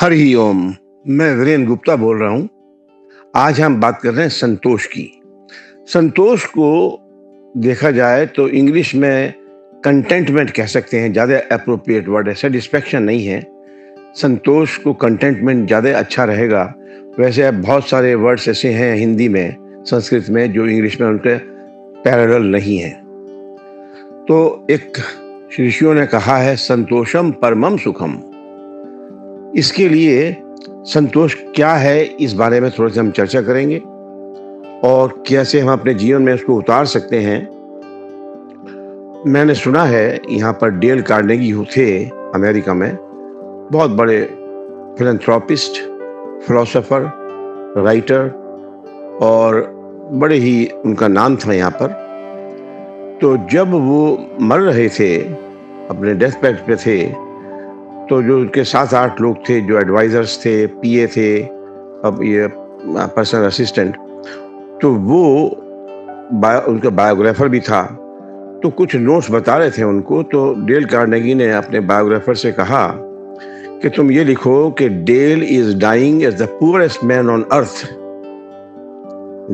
हरि ओम। मैं वीरेन गुप्ता बोल रहा हूँ। आज हम बात कर रहे हैं संतोष की। संतोष को देखा जाए तो इंग्लिश में कंटेंटमेंट कह सकते हैं, ज़्यादा एप्रोप्रिएट वर्ड है। सेटिस्फैक्शन नहीं है। संतोष को कंटेंटमेंट ज़्यादा अच्छा रहेगा। वैसे बहुत सारे वर्ड्स ऐसे हैं हिंदी में, संस्कृत में, जो इंग्लिश में उनके पैरेलल नहीं है। तो एक ऋषियों ने कहा है, संतोषम परमम सुखम। इसके लिए संतोष क्या है, इस बारे में थोड़ा सा हम चर्चा करेंगे और कैसे हम अपने जीवन में उसको उतार सकते हैं। मैंने सुना है यहाँ पर डेल कार्नेगी थे अमेरिका में, बहुत बड़े फिलैंथ्रोपिस्ट, फिलोसोफर, राइटर, और बड़े ही उनका नाम था यहाँ पर। तो जब वो मर रहे थे, अपने डेथ बेड पे थे, तो जो उनके 7-8 लोग थे, जो एडवाइजर्स थे, पीए थे, अब ये पर्सनल असिस्टेंट, तो वो उनका बायोग्राफर भी था। तो कुछ नोट्स बता रहे थे उनको। तो डेल कार्नेगी ने अपने बायोग्राफर से कहा कि तुम ये लिखो कि Dale is dying as the poorest man on earth.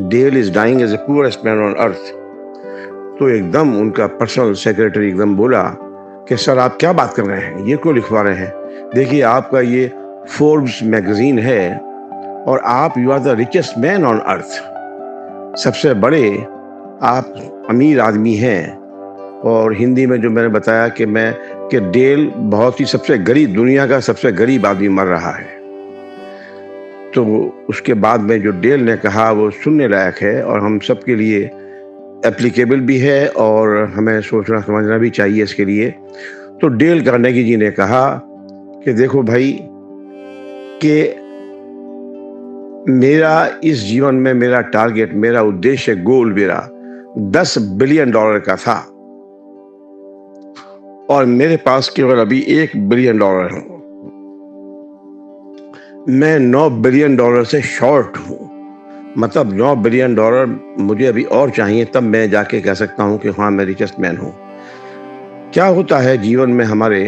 Dale is dying as the poorest man on earth. तो एकदम उनका पर्सनल सेक्रेटरी एकदम बोला कि सर, आप क्या बात कर रहे हैं, ये क्यों लिखवा रहे हैं? देखिए, आपका ये फोर्ब्स मैगजीन है और आप you are the richest man on earth. सबसे बड़े आप अमीर आदमी हैं। और हिंदी में जो मैंने बताया कि डेल बहुत ही सबसे गरीब, दुनिया का सबसे गरीब आदमी मर रहा है। तो उसके बाद में जो डेल ने कहा वो सुनने लायक है और हम सबके लिए एप्लीकेबल भी है और हमें सोचना समझना भी चाहिए इसके लिए। तो डेल कार्नेगी जी ने कहा कि देखो भाई, कि मेरा इस जीवन में मेरा टारगेट, मेरा उद्देश्य, गोल मेरा $10 बिलियन का था और मेरे पास केवल अभी $1 बिलियन है। मैं $9 बिलियन से शॉर्ट हूँ। मतलब $9 बिलियन मुझे अभी और चाहिए, तब मैं जाके कह सकता हूँ कि हाँ, मैं रिचेस्ट मैन हूँ। क्या होता है जीवन में हमारे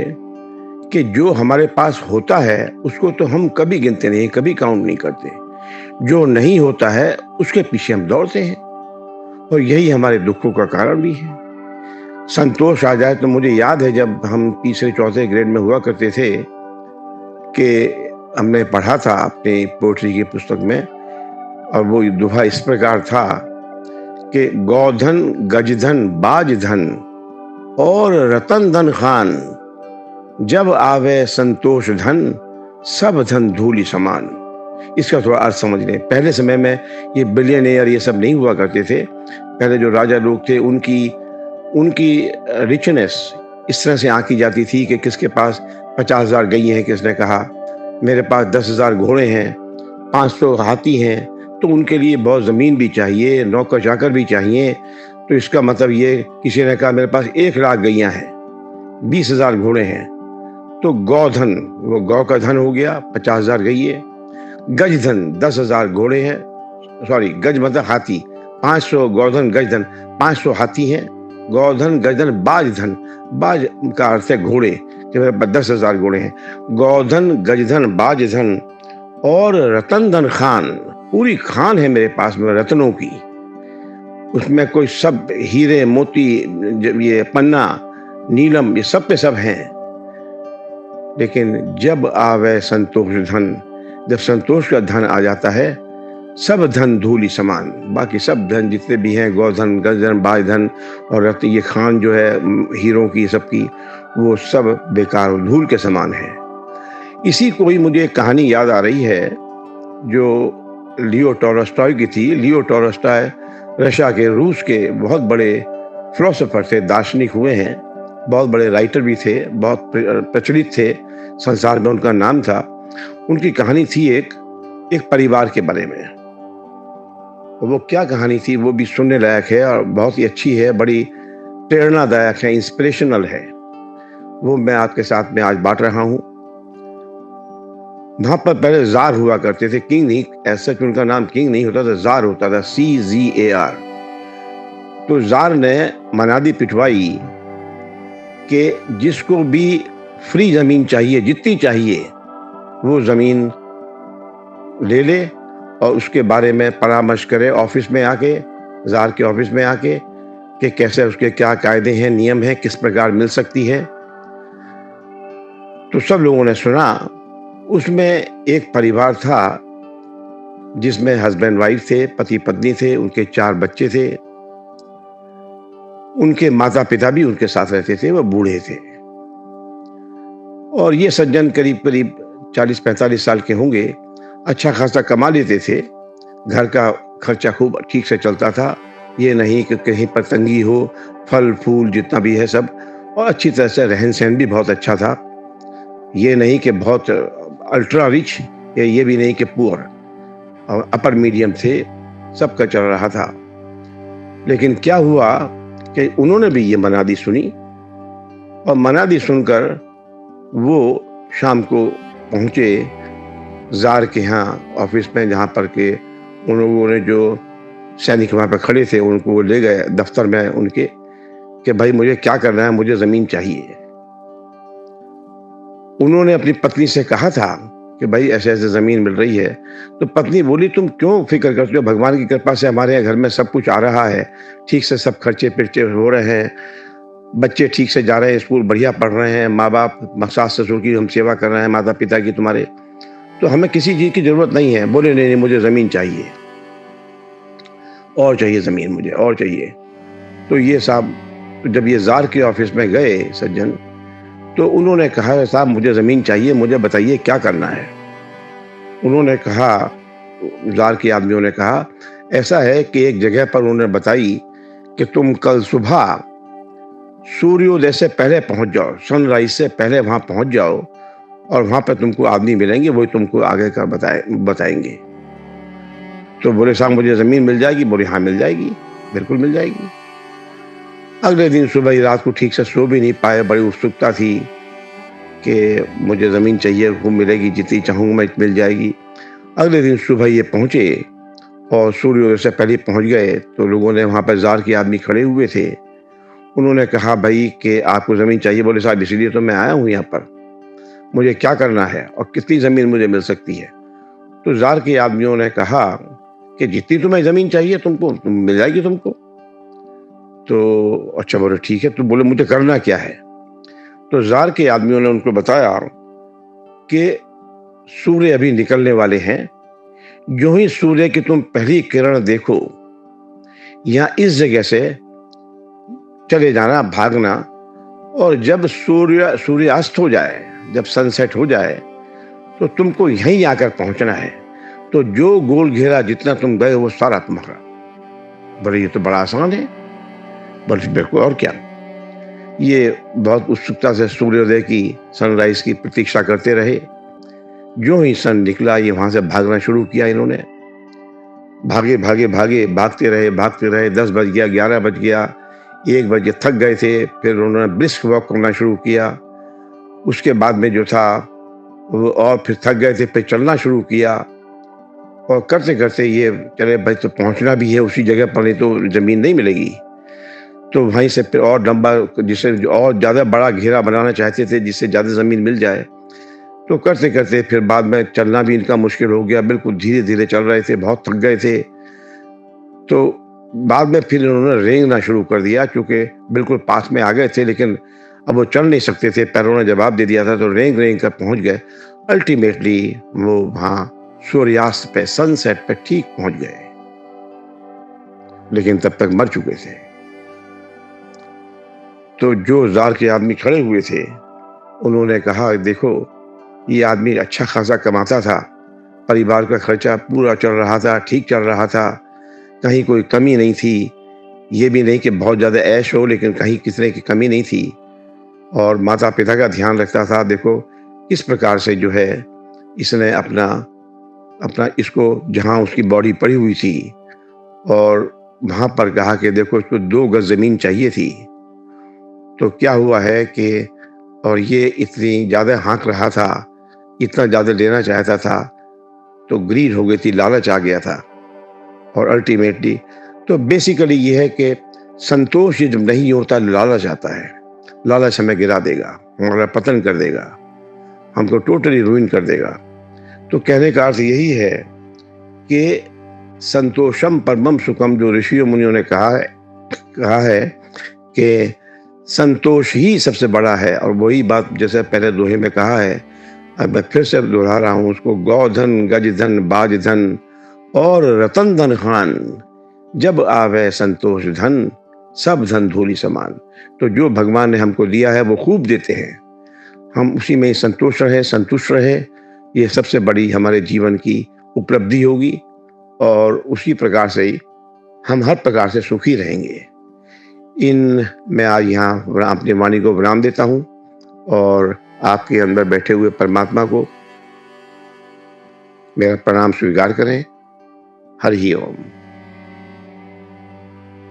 कि जो हमारे पास होता है उसको तो हम कभी गिनते नहीं, कभी काउंट नहीं करते। जो नहीं होता है उसके पीछे हम दौड़ते हैं और यही हमारे दुखों का कारण भी है। संतोष आ जाए तो मुझे याद है जब हम 3रे-4थे ग्रेड में हुआ करते थे कि हमने पढ़ा था अपनी पोएट्री की पुस्तक में, और वो दोहा इस प्रकार था कि गौधन गजधन बाजधन और रतन धन खान, जब आवे संतोष धन सब धन धूलि समान। इसका थोड़ा अर्थ समझ लें। पहले समय में ये बिलियनियर ये सब नहीं हुआ करते थे। पहले जो राजा लोग थे उनकी रिचनेस इस तरह से आंकी जाती थी कि किसके पास 50,000 गईं हैं, किसने कहा मेरे पास 10,000 घोड़े हैं, 500 हाथी हैं। तो उनके लिए बहुत ज़मीन भी चाहिए, नौकर चाकर भी चाहिए। तो इसका मतलब ये, किसी ने कहा मेरे पास 1,00,000 गैया हैं, 20,000 घोड़े हैं। तो गौधन, वो गौ का धन हो गया, 50,000 गईये। गजधन, 10,000 घोड़े हैं, सॉरी गज मतलब हाथी, 500 गौधन गजधन, 500 हाथी हैं। गौधन गजधन बाजधन, बाज का अर्थ है घोड़े, कि मेरे पास 10,000 घोड़े हैं। गौधन गजधन बाजधन और रतन धन खान, पूरी खान है मेरे पास में रत्नों की। उसमें कोई सब हीरे मोती, ये पन्ना नीलम, ये सब पे सब हैं। लेकिन जब आवे संतोष धन, जब संतोष का धन आ जाता है, सब धन धूलि समान। बाकी सब धन जितने भी हैं, गौधन गजधन बाजधन और रत्न, ये खान जो है हीरों की सबकी, वो सब बेकार, धूल के समान है। इसी को ही मुझे एक कहानी याद आ रही है जो लियो टॉलस्टॉय की थी। लियो टॉलस्टॉय रशिया के, रूस के बहुत बड़े फिलोसोफर थे, दार्शनिक हुए हैं, बहुत बड़े राइटर भी थे, बहुत प्रचलित थे संसार में, उनका नाम था। उनकी कहानी थी एक परिवार के बारे में। वो क्या कहानी थी वो भी सुनने लायक है और बहुत ही अच्छी है, बड़ी प्रेरणादायक है, इंस्पिरेशनल है। वो मैं आपके साथ में आज बांट रहा हूँ। वहां पर पहले जार हुआ करते थे, किंग नहीं, ऐसा कि उनका नाम किंग नहीं होता था, जार होता था, CZAR। तो जार ने मनादी पिटवाई कि जिसको भी फ्री जमीन चाहिए, जितनी चाहिए, वो ज़मीन ले ले और उसके बारे में परामर्श करे ऑफिस में आके, ज़ार के ऑफिस में आके, कि कैसे उसके क्या कायदे हैं, नियम हैं, किस प्रकार मिल सकती है। तो सब लोगों ने सुना। उसमें एक परिवार था जिसमें हस्बैंड वाइफ थे, पति पत्नी थे, उनके 4 बच्चे थे। उनके माता-पिता भी उनके साथ रहते थे, वो बूढ़े थे। और ये सज्जन करीब-करीब 40-45 साल के होंगे, अच्छा खासा कमा लेते थे। घर का खर्चा खूब ठीक से चलता था। ये नहीं कि कहीं पर तंगी हो, फल-फूल जितना भी है सब, और अच्छी तरह से रहन-सहन भी बहुत अच्छा था। ये नहीं कि बहुत अल्ट्रा रिच, या ये भी नहीं कि पुअर, और अपर मीडियम थे, सबका चल रहा था। लेकिन क्या हुआ कि उन्होंने भी ये मनादी सुनी, और मनादी सुनकर वो शाम को पहुँचे ज़ार के यहाँ ऑफिस में, जहाँ पर के उन लोगों ने जो सैनिक वहाँ पे खड़े थे उनको वो ले गए दफ्तर में उनके, कि भाई मुझे क्या करना है, मुझे ज़मीन चाहिए। उन्होंने अपनी पत्नी से कहा था कि भाई ऐसे-ऐसे ज़मीन मिल रही है। तो पत्नी बोली, तुम क्यों फ़िक्र करते हो, भगवान की कृपा से हमारे यहाँ घर में सब कुछ आ रहा है, ठीक से सब खर्चे-पिर्चे हो रहे हैं, बच्चे ठीक से जा रहे हैं स्कूल, बढ़िया पढ़ रहे हैं, माँ-बाप, सास-ससुर की हम सेवा कर रहे हैं, माता-पिता की तुम्हारे, तो हमें किसी चीज़ की ज़रूरत नहीं है। बोले, नहीं, नहीं, मुझे ज़मीन चाहिए, और चाहिए ज़मीन मुझे, और चाहिए। तो ये साहब, जब ये ज़ार के ऑफिस में गए सज्जन, तो उन्होंने कहा, साहब मुझे ज़मीन चाहिए, मुझे बताइए क्या करना है। उन्होंने कहा, ज़ार के आदमियों ने कहा, ऐसा है कि एक जगह पर उन्होंने बताई कि तुम कल सुबह सूर्योदय से पहले पहुंच जाओ, सनराइज से पहले वहां पहुंच जाओ, और वहां पर तुमको आदमी मिलेंगे, वही तुमको आगे का बताएंगे। तो बोले, साहब मुझे ज़मीन मिल जाएगी? बोले, हाँ मिल जाएगी, बिल्कुल मिल जाएगी। अगले दिन सुबह ही, रात को ठीक से सो भी नहीं पाए, बड़ी उत्सुकता थी कि मुझे ज़मीन चाहिए, वो मिलेगी, जितनी चाहूँगा मैं मिल जाएगी। अगले दिन सुबह ये पहुँचे और सूर्योदय से पहले पहुँच गए। तो लोगों ने, वहाँ पर ज़ार के आदमी खड़े हुए थे, उन्होंने कहा, भाई कि आपको ज़मीन चाहिए? बोले, साहब इसीलिए तो मैं आया हूँ यहाँ पर, मुझे क्या करना है और कितनी ज़मीन मुझे मिल सकती है? तो ज़ार के आदमियों ने कहा कि जितनी तुम्हें ज़मीन चाहिए तुमको, मिल जाएगी तुमको। तो अच्छा, बोले ठीक है। तो बोले, मुझे करना क्या है? तो ज़ार के आदमियों ने उनको बताया कि सूर्य अभी निकलने वाले हैं, जो ही सूर्य की तुम पहली किरण देखो, यहाँ इस जगह से चले जाना, भागना, और जब सूर्यास्त हो जाए, जब सनसेट हो जाए, तो तुमको यहीं आकर पहुंचना है। तो जो गोल घेरा जितना तुम गए वो सारा तुम्हारा। बोले, ये तो बड़ा आसान है। बोले, बिल्कुल, और क्या। ये बहुत उत्सुकता से सूर्योदय की, सनराइज की प्रतीक्षा करते रहे। जो ही सन निकला, ये वहां से भागना शुरू किया इन्होंने। भागे भागे भागे, भागते रहे। 10 बज गया, 11 बज गया, 1 बजे थक गए थे। फिर उन्होंने ब्रिस्क वॉक करना शुरू किया। उसके बाद में जो था वो, और फिर थक गए थे, फिर चलना शुरू किया। और करते करते ये चले, भाई तो पहुंचना भी है उसी जगह पर, नहीं तो ज़मीन नहीं मिलेगी। तो वहीं से फिर और लंबा, जिससे और ज़्यादा बड़ा घेरा बनाना चाहते थे, जिससे ज़्यादा ज़मीन मिल जाए। तो करते करते फिर बाद में चलना भी इनका मुश्किल हो गया, बिल्कुल धीरे धीरे चल रहे थे, बहुत थक गए थे। तो बाद में फिर इन्होंने रेंगना शुरू कर दिया, क्योंकि बिल्कुल पास में आ गए थे, लेकिन अब वो चल नहीं सकते थे, पैरों ने जवाब दे दिया था। तो रेंग रेंग कर पहुंच गए। अल्टीमेटली वो वहां सूर्यास्त पे, सनसेट पे ठीक पहुंच गए, लेकिन तब तक मर चुके थे। तो जो ज़ार के आदमी खड़े हुए थे, उन्होंने कहा, देखो ये आदमी अच्छा खासा कमाता था, परिवार का खर्चा पूरा चल रहा था, ठीक चल रहा था, कहीं कोई कमी नहीं थी। ये भी नहीं कि बहुत ज़्यादा ऐश हो, लेकिन कहीं किसी तरह की कमी नहीं थी, और माता पिता का ध्यान रखता था। देखो किस प्रकार से जो है इसने अपना अपना इसको, जहाँ उसकी बॉडी पड़ी हुई थी, और वहाँ पर कहा कि देखो इसको 2 गज ज़मीन चाहिए थी। तो क्या हुआ है कि, और ये इतनी ज़्यादा हाँक रहा था, इतना ज़्यादा लेना चाहता था, तो ग्रीड हो गई थी, लालच आ गया था। और अल्टीमेटली तो बेसिकली ये है कि संतोष जब नहीं होता, लालच आता है। लालच हमें गिरा देगा, हमारा पतन कर देगा, हमको टोटली रूइन कर देगा। तो कहने का अर्थ यही है कि संतोषम परमम सुखम, जो ऋषियों मुनियों ने कहा है कि संतोष ही सबसे बड़ा है। और वही बात जैसे पहले दोहे में कहा है, अब मैं फिर से दोहरा रहा हूँ उसको, गौधन गज धन बाज धन और रतन धन खान, जब आवे संतोष धन सब धन धूलि समान। तो जो भगवान ने हमको दिया है वो खूब देते हैं, हम उसी में संतोष रहे, संतुष्ट रहे, ये सबसे बड़ी हमारे जीवन की उपलब्धि होगी। और उसी प्रकार से ही हम हर प्रकार से सुखी रहेंगे। मैं आज यहाँ अपनी वाणी को विराम देता हूँ और आपके अंदर बैठे हुए परमात्मा को मेरा प्रणाम स्वीकार करें। हरि ओम।